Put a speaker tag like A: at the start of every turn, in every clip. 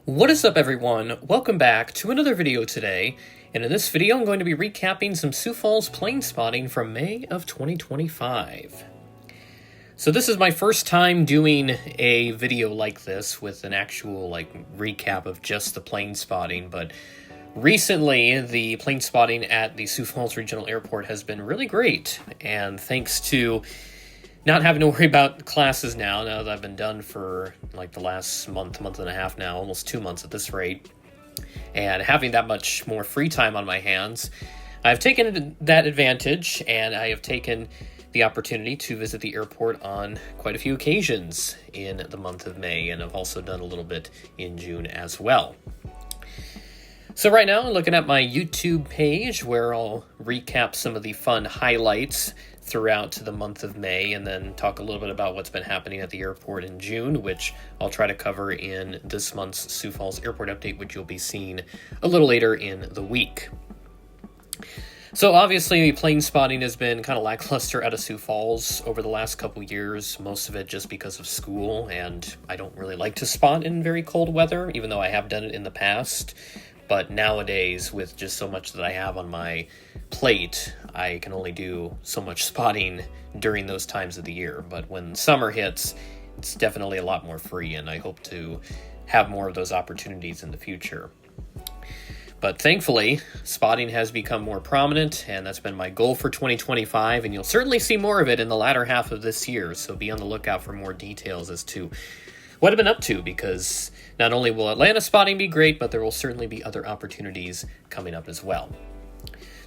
A: What is up, everyone? Welcome back to another video today, and in this video I'm going to be recapping some Sioux Falls plane spotting from May of 2025. So this is my first time doing a video like this with an actual recap of just the plane spotting, but recently the plane spotting at the Sioux Falls Regional Airport has been really great, and thanks to not having to worry about classes now that I've been done for the last month and a half now, almost 2 months at this rate, and having that much more free time on my hands, I've taken that advantage, and I have taken the opportunity to visit the airport on quite a few occasions in the month of May, and I've also done a little bit in June as well. So right now I'm looking at my YouTube page where I'll recap some of the fun highlights throughout the month of May, and then talk a little bit about what's been happening at the airport in June, which I'll try to cover in this month's Sioux Falls Airport Update, which you'll be seeing a little later in the week. So obviously plane spotting has been kind of lackluster out of Sioux Falls over the last couple years, most of it just because of school, and I don't really like to spot in very cold weather, even though I have done it in the past. But nowadays, with just so much that I have on my plate, I can only do so much spotting during those times of the year. But when summer hits, it's definitely a lot more free, and I hope to have more of those opportunities in the future. But thankfully, spotting has become more prominent, and that's been my goal for 2025, and you'll certainly see more of it in the latter half of this year, so be on the lookout for more details as to what I've been up to, because not only will Atlanta spotting be great, but there will certainly be other opportunities coming up as well.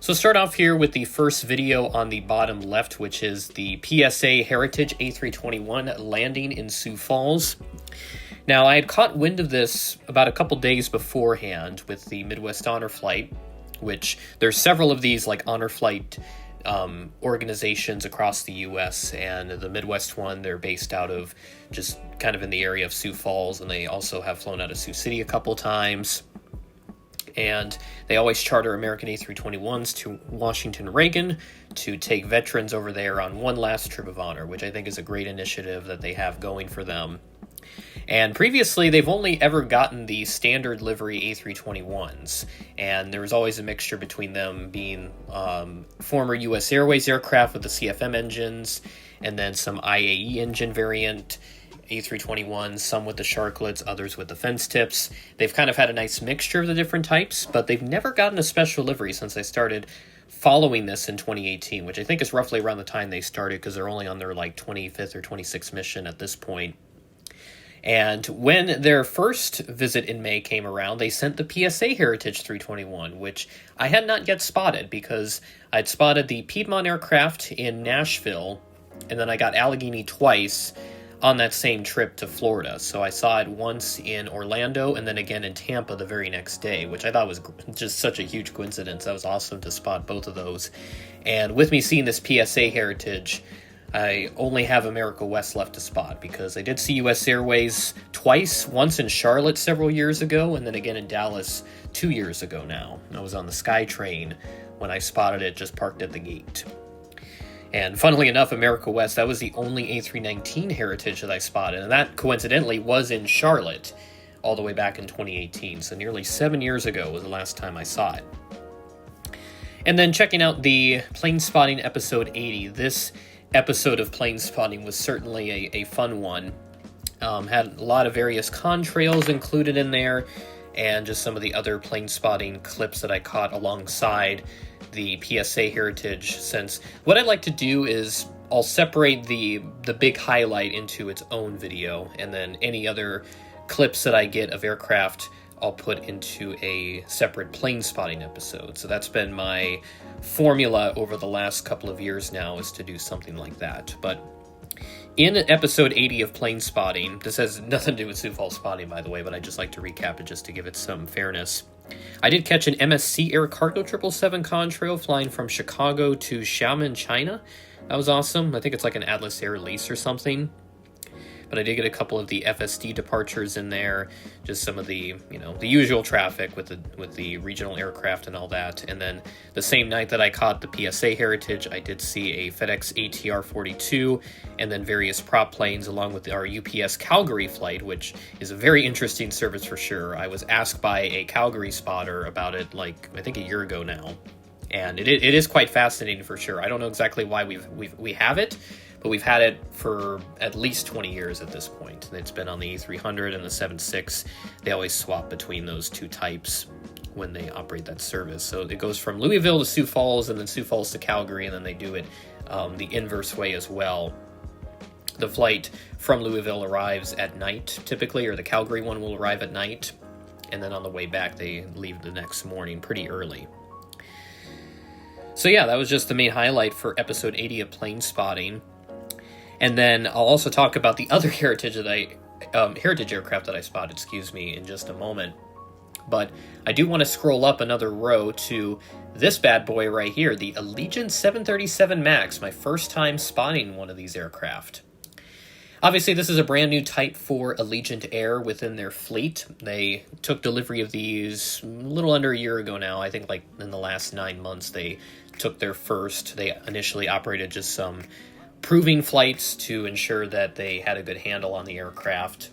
A: So start off here with the first video on the bottom left, which is the PSA Heritage A321 landing in Sioux Falls. Now, I had caught wind of this about a couple days beforehand with the Midwest Honor Flight, which there's several of these Honor Flight organizations across the U.S., and the Midwest one, they're based out of just kind of in the area of Sioux Falls, and they also have flown out of Sioux City a couple times. And they always charter American A321s to Washington Reagan to take veterans over there on one last trip of honor, which I think is a great initiative that they have going for them. And previously, they've only ever gotten the standard livery A321s, and there was always a mixture between them being former U.S. Airways aircraft with the CFM engines, and then some IAE engine variant A321s, some with the sharklets, others with the fence tips. They've kind of had a nice mixture of the different types, but they've never gotten a special livery since I started following this in 2018, which I think is roughly around the time they started, because they're only on their 25th or 26th mission at this point. And when their first visit in May came around, they sent the PSA Heritage 321, which I had not yet spotted, because I'd spotted the Pedmont aircraft in Nashville, and then I got Allegheny twice on that same trip to Florida. So I saw it once in Orlando and then again in Tampa the very next day, which I thought was just such a huge coincidence. That was awesome to spot both of those. And with me seeing this PSA Heritage, I only have America West left to spot, because I did see U.S. Airways twice, once in Charlotte several years ago, and then again in Dallas 2 years ago now. I was on the SkyTrain when I spotted it, just parked at the gate. And funnily enough, America West, that was the only A319 Heritage that I spotted, and that coincidentally was in Charlotte all the way back in 2018, so nearly 7 years ago was the last time I saw it. And then checking out the plane spotting episode 80, this episode of plane spotting was certainly a fun one. Had a lot of various contrails included in there, and just some of the other plane spotting clips that I caught alongside the PSA Heritage, since what I'd like to do is I'll separate the big highlight into its own video, and then any other clips that I get of aircraft I'll put into a separate plane spotting episode. So that's been my formula over the last couple of years now, is to do something like that. But in episode 80 of plane spotting, this has nothing to do with Sioux Falls spotting, by the way, but I just like to recap it just to give it some fairness. I did catch an MSC Air Cargo 777 contrail flying from Chicago to Xiamen, China. That was awesome. I think it's like an Atlas Air lease or something. but I did get a couple of the FSD departures in there, just some of the, the usual traffic with the regional aircraft and all that. And then the same night that I caught the PSA Heritage, I did see a FedEx ATR 42 and then various prop planes along with our UPS Calgary flight, which is a very interesting service for sure. I was asked by a Calgary spotter about it, like, I think a year ago now. And it is quite fascinating for sure. I don't know exactly why we have it, but we've had it for at least 20 years at this point. It's been on the E300 and the 7.6. They always swap between those two types when they operate that service. So it goes from Louisville to Sioux Falls, and then Sioux Falls to Calgary, and then they do it the inverse way as well. The flight from Louisville arrives at night, typically, or the Calgary one will arrive at night, and then on the way back, they leave the next morning pretty early. So yeah, that was just the main highlight for episode 80 of Plane Spotting. And then I'll also talk about the other heritage aircraft that I spotted, in just a moment. But I do want to scroll up another row to this bad boy right here, the Allegiant 737 MAX, my first time spotting one of these aircraft. Obviously, this is a brand new type for Allegiant Air within their fleet. They took delivery of these a little under a year ago now. I think like in the last 9 months they took their first. They initially operated just some proving flights to ensure that they had a good handle on the aircraft.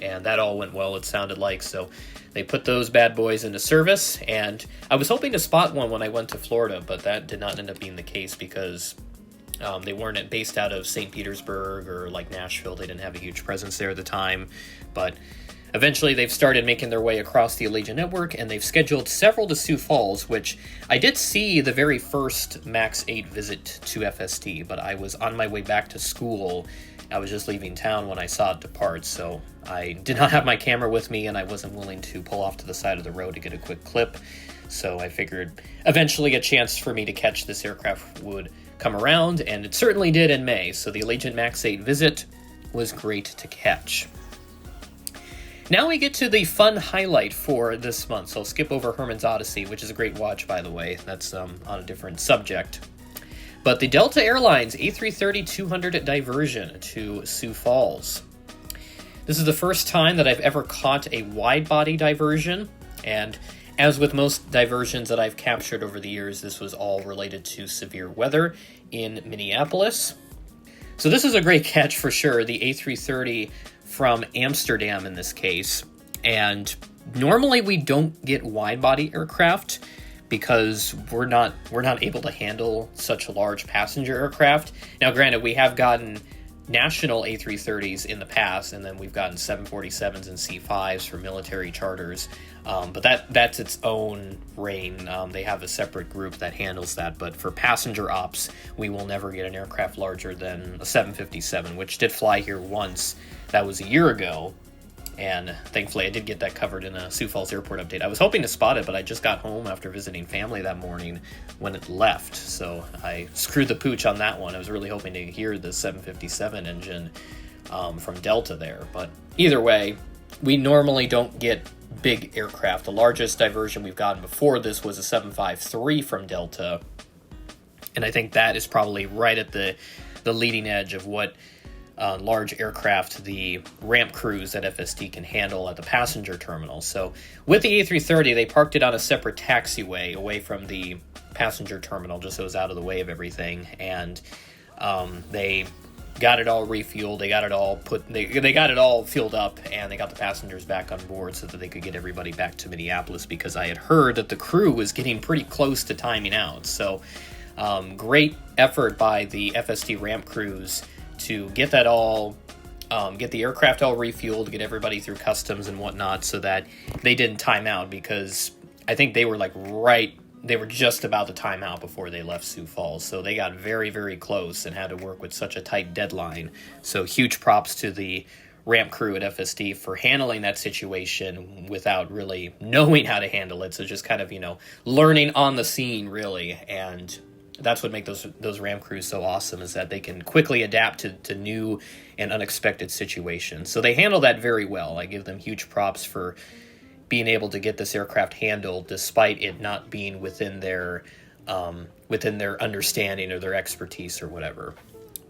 A: And that all went well, it sounded like. So they put those bad boys into service. And I was hoping to spot one when I went to Florida, but that did not end up being the case because they weren't based out of St. Petersburg or like Nashville. They didn't have a huge presence there at the time. But eventually they've started making their way across the Allegiant network, and they've scheduled several to Sioux Falls, which I did see the very first MAX 8 visit to FSD, but I was on my way back to school. I was just leaving town when I saw it depart, so I did not have my camera with me, and I wasn't willing to pull off to the side of the road to get a quick clip. So I figured eventually a chance for me to catch this aircraft would come around, and it certainly did in May. So the Allegiant MAX 8 visit was great to catch. Now we get to the fun highlight for this month. So I'll skip over Herman's Odyssey, which is a great watch, by the way. That's on a different subject. But the Delta Airlines A330-200 diversion to Sioux Falls. This is the first time that I've ever caught a wide-body diversion, and as with most diversions that I've captured over the years, this was all related to severe weather in Minneapolis. So this is a great catch for sure, the A330 from Amsterdam in this case. And normally we don't get wide-body aircraft because we're not able to handle such large passenger aircraft. Now, granted, we have gotten national A330s in the past, and then we've gotten 747s and C5s for military charters. But that's its own reign. They have a separate group that handles that. But for passenger ops, we will never get an aircraft larger than a 757, which did fly here once. That was a year ago. And thankfully, I did get that covered in a Sioux Falls Airport update. I was hoping to spot it, but I just got home after visiting family that morning when it left. So I screwed the pooch on that one. I was really hoping to hear the 757 engine from Delta there. But either way, we normally don't get big aircraft. The largest diversion we've gotten before this was a 753 from Delta. And I think that is probably right at the leading edge of what large aircraft the ramp crews that FSD can handle at the passenger terminal. So with the A330, they parked it on a separate taxiway away from the passenger terminal, just so it was out of the way of everything. And they got it all refueled. They got it all they got it all filled up, and they got the passengers back on board so that they could get everybody back to Minneapolis, because I had heard that the crew was getting pretty close to timing out. So great effort by the FSD ramp crews to get that all, get the aircraft all refueled, get everybody through customs and whatnot, so that they didn't time out, because I think they were they were just about to time out before they left Sioux Falls. So they got very, very close and had to work with such a tight deadline. So huge props to the ramp crew at FSD for handling that situation without really knowing how to handle it. So just kind of, learning on the scene, really. And that's what makes those ramp crews so awesome, is that they can quickly adapt to new and unexpected situations. So they handle that very well. I give them huge props for being able to get this aircraft handled despite it not being within their understanding or their expertise or whatever.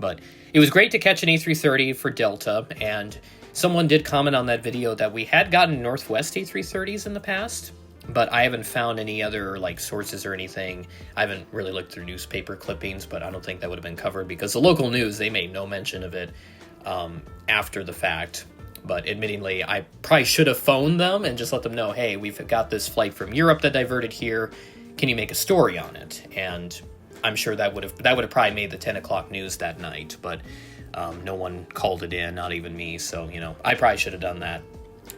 A: But it was great to catch an A330 for Delta, and someone did comment on that video that we had gotten Northwest A330s in the past, but I haven't found any other like sources or anything. I haven't really looked through newspaper clippings, but I don't think that would have been covered because the local news, they made no mention of it after the fact. But admittingly, I probably should have phoned them and just let them know, hey, we've got this flight from Europe that diverted here. Can you make a story on it? And I'm sure that would have probably made the 10 o'clock news that night, but no one called it in, not even me. So, I probably should have done that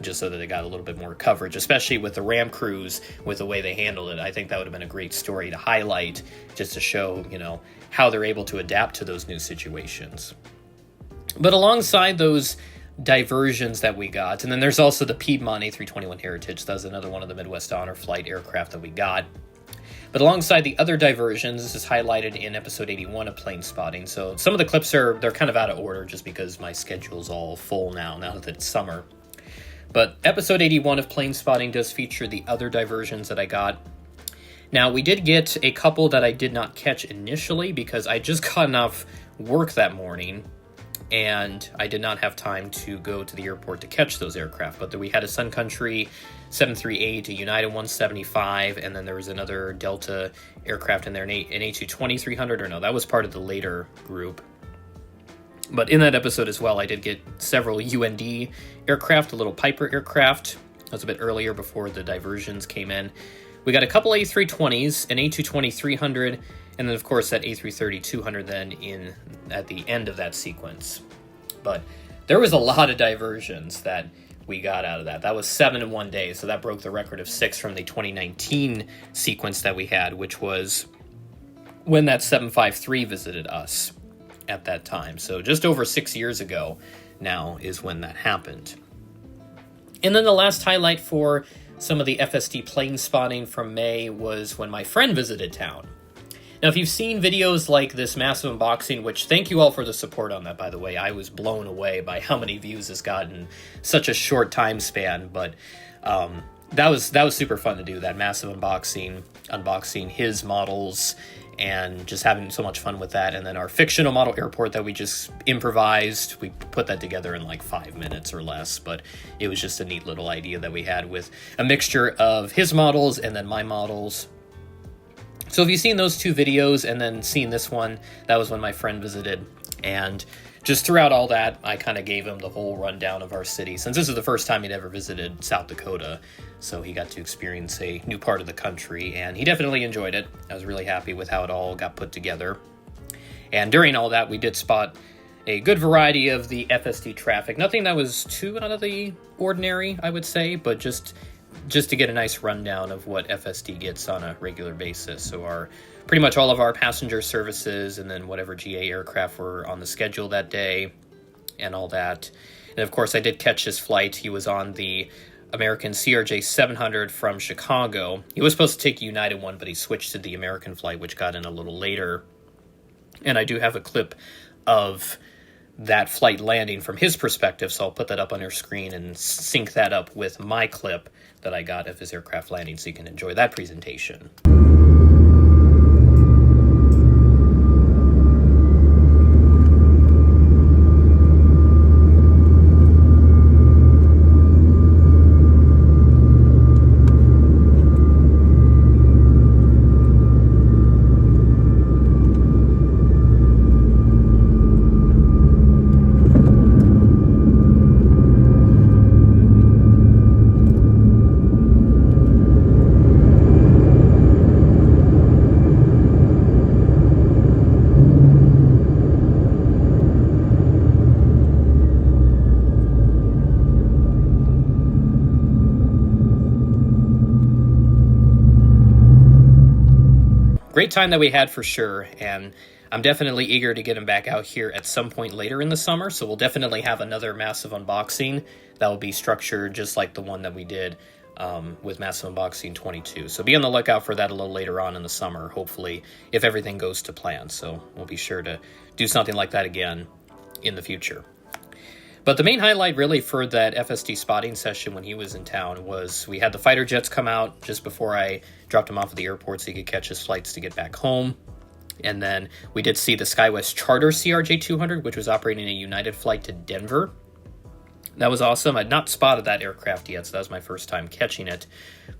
A: just so that they got a little bit more coverage, especially with the Ram crews, with the way they handled it. I think that would have been a great story to highlight, just to show, how they're able to adapt to those new situations. But alongside those diversions that we got, and then there's also the Pedmont A321 Heritage. That was another one of the Midwest Honor Flight aircraft that we got. But alongside the other diversions, this is highlighted in episode 81 of Plane Spotting. So some of the clips they're kind of out of order just because my schedule's all full now that it's summer. But episode 81 of Plane Spotting does feature the other diversions that I got. Now, we did get a couple that I did not catch initially because I just got off work that morning and I did not have time to go to the airport to catch those aircraft. But we had a Sun Country 738, a United 175, and then there was another Delta aircraft in there, an A220-300, or no, that was part of the later group. But in that episode as well, I did get several UND aircraft, a little Piper aircraft. That was a bit earlier before the diversions came in. We got a couple A320s, an A220-300, and then, of course, that A330-200 then at the end of that sequence. But there was a lot of diversions that we got out of that. That was 7 in one day, so that broke the record of 6 from the 2019 sequence that we had, which was when that 753 visited us at that time. So just over 6 years ago now is when that happened. And then the last highlight for some of the FSD plane spotting from May was when my friend visited town. Now, if you've seen videos like this massive unboxing, which thank you all for the support on that, by the way. I was blown away by how many views it's gotten such a short time span, but that was super fun to do, that massive unboxing his models, and just having so much fun with that. And then our fictional model airport that we just improvised, we put that together in like 5 minutes or less, but it was just a neat little idea that we had with a mixture of his models and then my models. So if you've seen those two videos and then seen this one, that was when my friend visited. And just throughout all that, I kind of gave him the whole rundown of our city, since this is the first time he'd ever visited South Dakota. So he got to experience a new part of the country, and he definitely enjoyed it. I was really happy with how it all got put together. And during all that, we did spot a good variety of the FSD traffic. Nothing that was too out of the ordinary, I would say, but just to get a nice rundown of what FSD gets on a regular basis. So pretty much all of our passenger services, and then whatever GA aircraft were on the schedule that day and all that. And of course, I did catch his flight. He was on the American CRJ 700 from Chicago. He was supposed to take a United one, but he switched to the American flight, which got in a little later. And I do have a clip of that flight landing from his perspective, so I'll put that up on your screen and sync that up with my clip that I got of his aircraft landing so you can enjoy that presentation. Great time that we had for sure, and I'm definitely eager to get him back out here at some point later in the summer, so we'll definitely have another massive unboxing that will be structured just like the one that we did with Massive Unboxing 22. So be on the lookout for that a little later on in the summer, hopefully, if everything goes to plan. So we'll be sure to do something like that again in the future. But the main highlight really for that FSD spotting session when he was in town was we had the fighter jets come out just before I dropped him off at the airport so he could catch his flights to get back home. And then we did see the SkyWest Charter CRJ-200, which was operating a United flight to Denver. That was awesome. I'd not spotted that aircraft yet, so that was my first time catching it.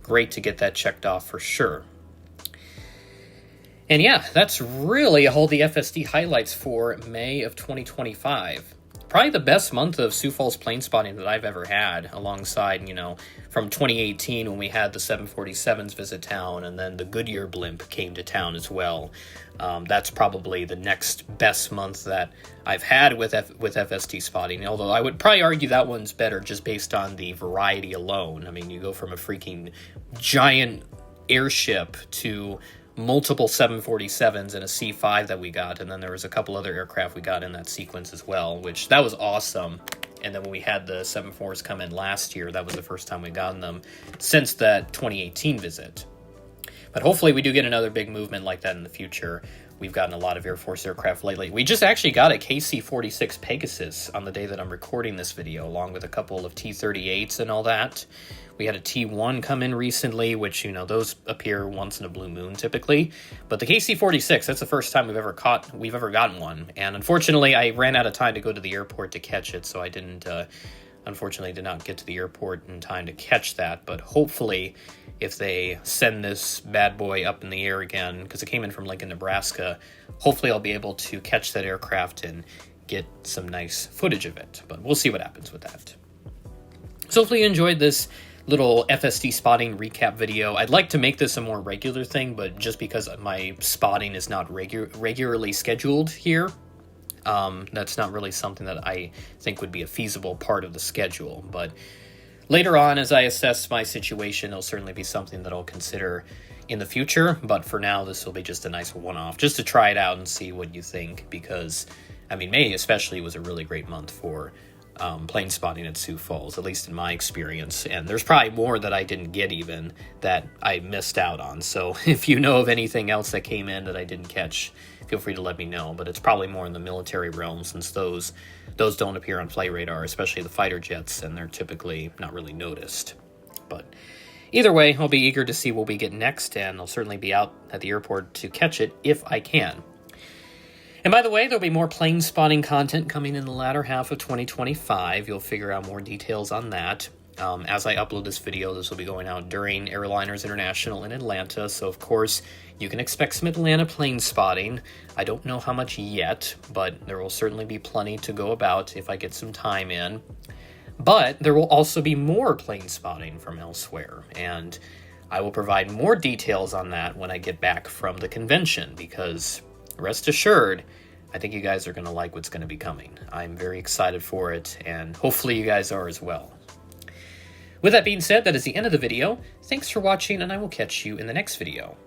A: Great to get that checked off for sure. And yeah, that's really all the FSD highlights for May of 2025. Probably the best month of Sioux Falls plane spotting that I've ever had, alongside, from 2018 when we had the 747s visit town, and then the Goodyear blimp came to town as well. That's probably the next best month that I've had with FSD spotting, although I would probably argue that one's better just based on the variety alone. I mean, you go from a freaking giant airship to multiple 747s and a C5 that we got, and then there was a couple other aircraft we got in that sequence as well, which that was awesome. And then when we had the 74s come in last year, that was the first time we gotten them since that 2018 visit. But hopefully we do get another big movement like that in the future. We've gotten a lot of Air Force aircraft lately. We just actually got a KC-46 Pegasus on the day that I'm recording this video, along with a couple of T-38s and all that. We had a T-1 come in recently, which, those appear once in a blue moon typically. But the KC-46, that's the first time we've ever gotten one. And unfortunately, I ran out of time to go to the airport to catch it, so I unfortunately did not get to the airport in time to catch that. But hopefully, if they send this bad boy up in the air again, because it came in from Lincoln, Nebraska, hopefully I'll be able to catch that aircraft and get some nice footage of it. But we'll see what happens with that. So hopefully you enjoyed this little FSD spotting recap video. I'd like to make this a more regular thing, but just because my spotting is not regularly scheduled here, that's not really something that I think would be a feasible part of the schedule. But later on, as I assess my situation, it'll certainly be something that I'll consider in the future. But for now, this will be just a nice one-off, just to try it out and see what you think, because, May especially was a really great month for plane spotting at Sioux Falls, at least in my experience. And there's probably more that I didn't get even that I missed out on. So if you know of anything else that came in that I didn't catch, feel free to let me know. But it's probably more in the military realm, since those don't appear on flight radar, especially the fighter jets, and they're typically not really noticed. But either way, I'll be eager to see what we get next, and I'll certainly be out at the airport to catch it if I can. And by the way, there'll be more plane spotting content coming in the latter half of 2025. You'll figure out more details on that. As I upload this video, this will be going out during Airliners International in Atlanta, so of course you can expect some Atlanta plane spotting. I don't know how much yet, but there will certainly be plenty to go about if I get some time in. But there will also be more plane spotting from elsewhere, and I will provide more details on that when I get back from the convention, because rest assured, I think you guys are going to like what's going to be coming. I'm very excited for it, and hopefully you guys are as well. With that being said, that is the end of the video. Thanks for watching, and I will catch you in the next video.